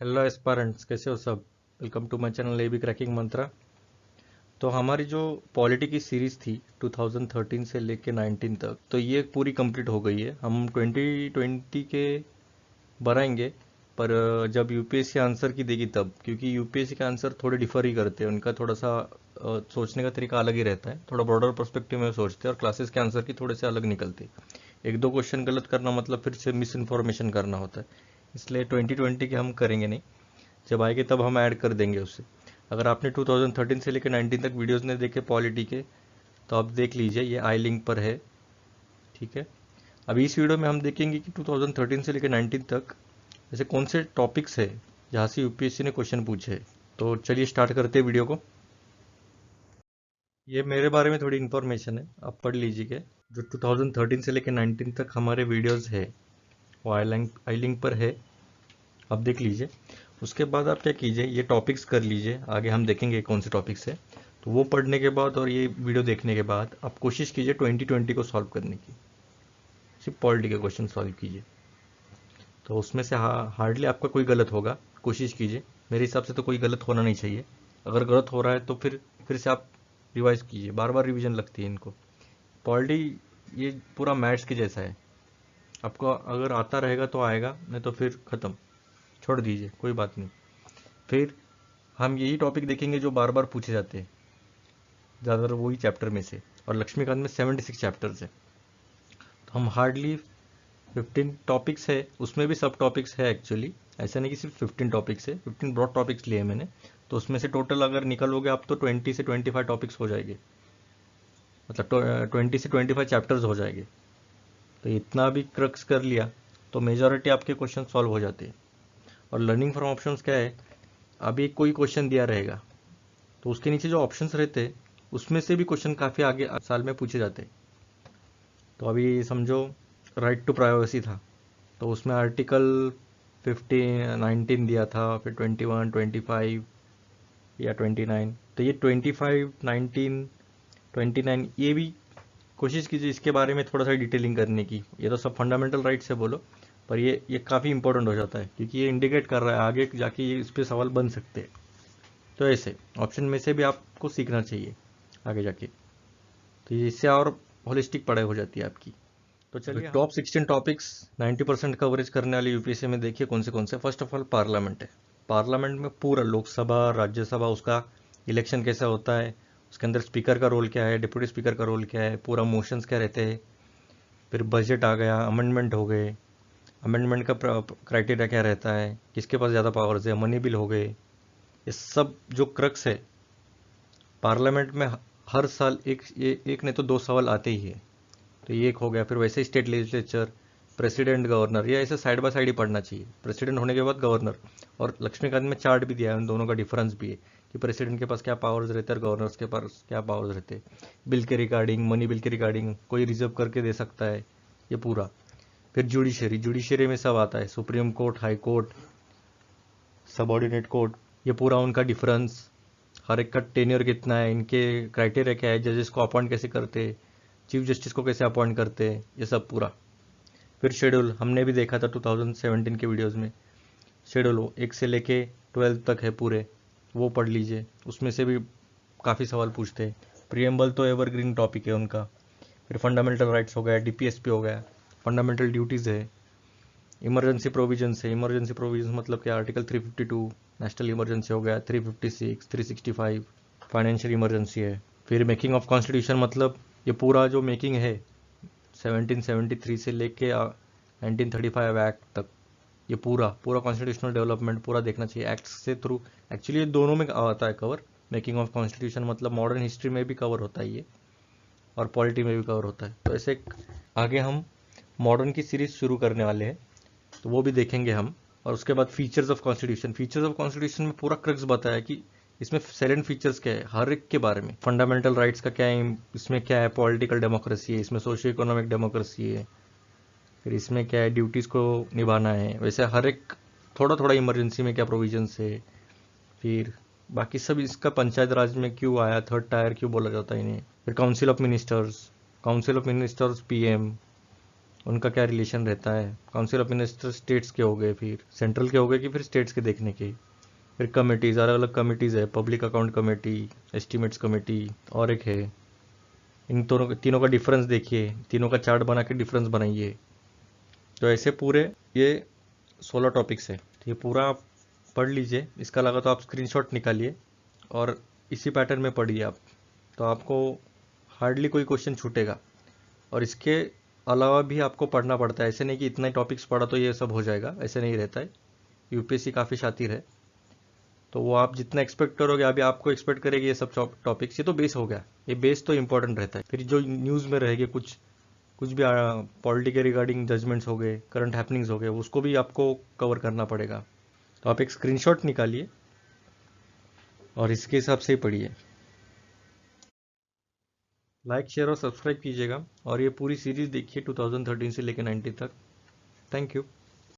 Hello एस्पारेंट्स, कैसे हो सब। Welcome to my channel A B cracking mantra. तो हमारी जो पॉलिटी की सीरीज थी 2013 से लेके 19 तक, तो ये पूरी कंप्लीट हो गई है। हम 2020 के बनाएंगे, पर जब यूपीएससी आंसर की देगी तब, क्योंकि यूपीएससी के आंसर थोड़े डिफर ही करते हैं। उनका थोड़ा सा सोचने का तरीका अलग ही रहता है, थोड़ा ब्रॉडर पर्सपेक्टिव में सोचते हैं, और क्लासेस के आंसर की थोड़े से अलग निकलते हैं। एक दो क्वेश्चन गलत करना मतलब फिर से मिस इन्फॉर्मेशन करना होता है। इसलिए 2020 के हम करेंगे नहीं, जब आएंगे तब हम ऐड कर देंगे उससे। अगर आपने 2013 से लेकर 19 तक वीडियोस ने देखे पॉलिटी के, तो आप देख लीजिए, ये आई लिंक पर है। ठीक है। अभी इस वीडियो में हम देखेंगे कि 2013 से लेकर 19 तक ऐसे कौन से टॉपिक्स है जहाँ से यूपीएससी ने क्वेश्चन पूछे हैं। तो चलिए स्टार्ट करते हैं वीडियो को। ये मेरे बारे में थोड़ी इन्फॉर्मेशन है, आप पढ़ लीजिए। जो 2013 से लेकर 19 तक हमारे वीडियोस है, वो आई लिंक पर है, आप देख लीजिए। उसके बाद आप क्या कीजिए, ये टॉपिक्स कर लीजिए, आगे हम देखेंगे कौन से टॉपिक्स है। तो वो पढ़ने के बाद और ये वीडियो देखने के बाद आप कोशिश कीजिए 2020 को सॉल्व करने की। सिर्फ पॉलिटी के क्वेश्चन सॉल्व कीजिए, तो उसमें से हार्डली आपका कोई गलत होगा। कोशिश कीजिए, मेरे हिसाब से तो कोई गलत होना नहीं चाहिए। अगर गलत हो रहा है तो फिर से आप रिवाइज कीजिए, बार बार रिवीजन लगती है इनको। पॉलिटी ये पूरा मैथ्स के जैसा है, आपको अगर आता रहेगा तो आएगा, नहीं तो फिर ख़त्म, छोड़ दीजिए, कोई बात नहीं। फिर हम यही टॉपिक देखेंगे जो बार बार पूछे जाते हैं, ज़्यादातर वही चैप्टर में से। और लक्ष्मीकांत में 76 चैप्टर्स है, तो हम हार्डली 15 टॉपिक्स है, उसमें भी सब टॉपिक्स है एक्चुअली। ऐसा नहीं कि सिर्फ 15 टॉपिक्स है, 15 ब्रॉड टॉपिक्स लिए मैंने। तो उसमें से टोटल अगर निकलोगे आप तो 20 से 25 टॉपिक्स हो जाएंगे, मतलब 20 से 25 चैप्टर्स हो जाएंगे। तो इतना भी क्रक्स कर लिया तो मेजॉरिटी आपके क्वेश्चन सॉल्व हो जाते हैं। और लर्निंग फ्रॉम ऑप्शंस क्या है, अभी कोई क्वेश्चन दिया रहेगा, तो उसके नीचे जो ऑप्शंस रहते हैं उसमें से भी क्वेश्चन काफ़ी आगे साल में पूछे जाते हैं। तो अभी समझो राइट टू प्राइवेसी था, तो उसमें आर्टिकल 15 19 दिया था, फिर 21 25 या 29। तो ये 25 19 29 ये भी कोशिश कीजिए इसके बारे में थोड़ा सा डिटेलिंग करने की। ये तो सब फंडामेंटल राइट्स है बोलो, पर ये काफ़ी इंपॉर्टेंट हो जाता है, क्योंकि ये इंडिकेट कर रहा है आगे जाके ये इस पे सवाल बन सकते हैं। तो ऐसे ऑप्शन में से भी आपको सीखना चाहिए आगे जाके, तो इससे और होलिस्टिक पढ़ाई हो जाती है आपकी। तो चलिए टॉप 16 टॉपिक्स 90% कवरेज करने वाले यूपीएससी में देखिए कौन से। फर्स्ट ऑफ ऑल पार्लियामेंट है। पार्लियामेंट में पूरा लोकसभा राज्यसभा उसका इलेक्शन कैसा होता है, उसके अंदर स्पीकर का रोल क्या है, डिप्टी स्पीकर का रोल क्या है, पूरा मोशंस क्या रहते हैं। फिर बजट आ गया, अमेंडमेंट हो गए, अमेंडमेंट का क्राइटेरिया क्या रहता है, किसके पास ज़्यादा पावर्स है, मनी बिल हो गए। ये सब जो क्रक्स है पार्लियामेंट में, हर साल एक नहीं तो दो सवाल आते ही है। तो ये एक हो गया। फिर वैसे ही स्टेट लेजिस्लेचर, प्रेसिडेंट, गवर्नर, ये ऐसे साइड बाय साइड ही पढ़ना चाहिए। प्रेसिडेंट होने के बाद गवर्नर, और लक्ष्मीकांत में चार्ट भी दिया है, उन दोनों का डिफरेंस भी है कि प्रेसिडेंट के पास क्या पावर्स रहते हैं और गवर्नर्स के पास क्या पावर्स रहते हैं। बिल के रिगार्डिंग, मनी बिल के रिगार्डिंग, कोई रिजर्व करके दे सकता है, ये पूरा। फिर जुडिशरी, जुडिशरी में सब आता है, supreme court, high court, subordinate court, ये पूरा उनका डिफरेंस, हर एक का टेन्योर कितना है, इनके क्राइटेरिया क्या है, जजेस को अपॉइंट कैसे करते हैं, चीफ जस्टिस को कैसे अपॉइंट करते हैं, ये सब पूरा। फिर शेड्यूल हमने भी देखा था 2017 के वीडियोस में। शेड्यूल वो 1 से लेके 12 तक है पूरे, वो पढ़ लीजिए, उसमें से भी काफ़ी सवाल पूछते हैं। प्रियम्बल तो एवरग्रीन टॉपिक है उनका। फिर फंडामेंटल राइट्स हो गया, डीपीएसपी हो गया, फंडामेंटल ड्यूटीज़ है, इमरजेंसी प्रोविजन है। इमरजेंसी प्रोविजन मतलब क्या, आर्टिकल 352 नेशनल इमरजेंसी हो गया, 356 365 फाइनेंशियल इमरजेंसी है। फिर मेकिंग ऑफ कॉन्स्टिट्यूशन मतलब ये पूरा जो मेकिंग है 1773 से लेके 1935 एक्ट तक, ये पूरा पूरा कॉन्स्टिट्यूशनल डेवलपमेंट पूरा देखना चाहिए एक्ट से थ्रू। एक्चुअली ये दोनों में आता है कवर। मेकिंग ऑफ कॉन्स्टिट्यूशन मतलब मॉडर्न हिस्ट्री में भी कवर होता है ये, और पॉलिटी में भी कवर होता है। तो ऐसे आगे हम मॉडर्न की सीरीज शुरू करने वाले हैं, तो वो भी देखेंगे हम। और उसके बाद features of constitution, features of constitution में पूरा क्रक्स बताया कि इसमें सैलेंट फीचर्स क्या है हर एक के बारे में। फंडामेंटल राइट्स का क्या है, इसमें क्या है, पॉलिटिकल डेमोक्रेसी है, इसमें सोशियो इकोनॉमिक डेमोक्रेसी है, फिर इसमें क्या है, ड्यूटीज़ को निभाना है। वैसे हर एक थोड़ा थोड़ा इमरजेंसी में क्या प्रोविजंस है। फिर बाकी सब इसका पंचायत राज में क्यों आया, थर्ड टायर क्यों बोला जाता है इन्हें। फिर council of ministers, council of ministers PM, उनका क्या रिलेशन रहता है। काउंसिल ऑफ मिनिस्टर स्टेट्स के हो गए, फिर सेंट्रल के हो गए कि फिर स्टेट्स के देखने के। फिर कमिटीज़, अलग अलग कमिटीज़ है, public account committee, estimates committee, और एक है। इन दोनों तीनों का डिफरेंस देखिए, तीनों का चार्ट बना के डिफरेंस बनाइए। तो ऐसे पूरे ये 16 टॉपिक्स है। तो ये पूरा आप पढ़ लीजिए। इसका लगा तो आप स्क्रीनशॉट निकालिए और इसी पैटर्न में पढ़िए आप, तो आपको हार्डली कोई क्वेश्चन छूटेगा। और इसके अलावा भी आपको पढ़ना पड़ता है, ऐसे नहीं कि इतना ही टॉपिक्स पढ़ा तो ये सब हो जाएगा, ऐसे नहीं रहता है। यूपीएससी काफ़ी शातिर है, तो वो आप जितना एक्सपेक्ट करोगे, अभी आपको एक्सपेक्ट करेगी ये सब टॉपिक्स, ये तो बेस हो गया। ये बेस तो इंपॉर्टेंट रहता है, फिर जो न्यूज़ में रहेगी कुछ कुछ भी पॉलिटी के रिगार्डिंग जजमेंट्स हो गए, करंट हैपनिंग्स हो गए, उसको भी आपको कवर करना पड़ेगा। तो आप एक स्क्रीनशॉट निकालिए और इसके हिसाब से ही पढ़िए। लाइक, शेयर और सब्सक्राइब कीजिएगा, और ये पूरी सीरीज़ देखिए 2013 से लेकर 19 तक। Thank you.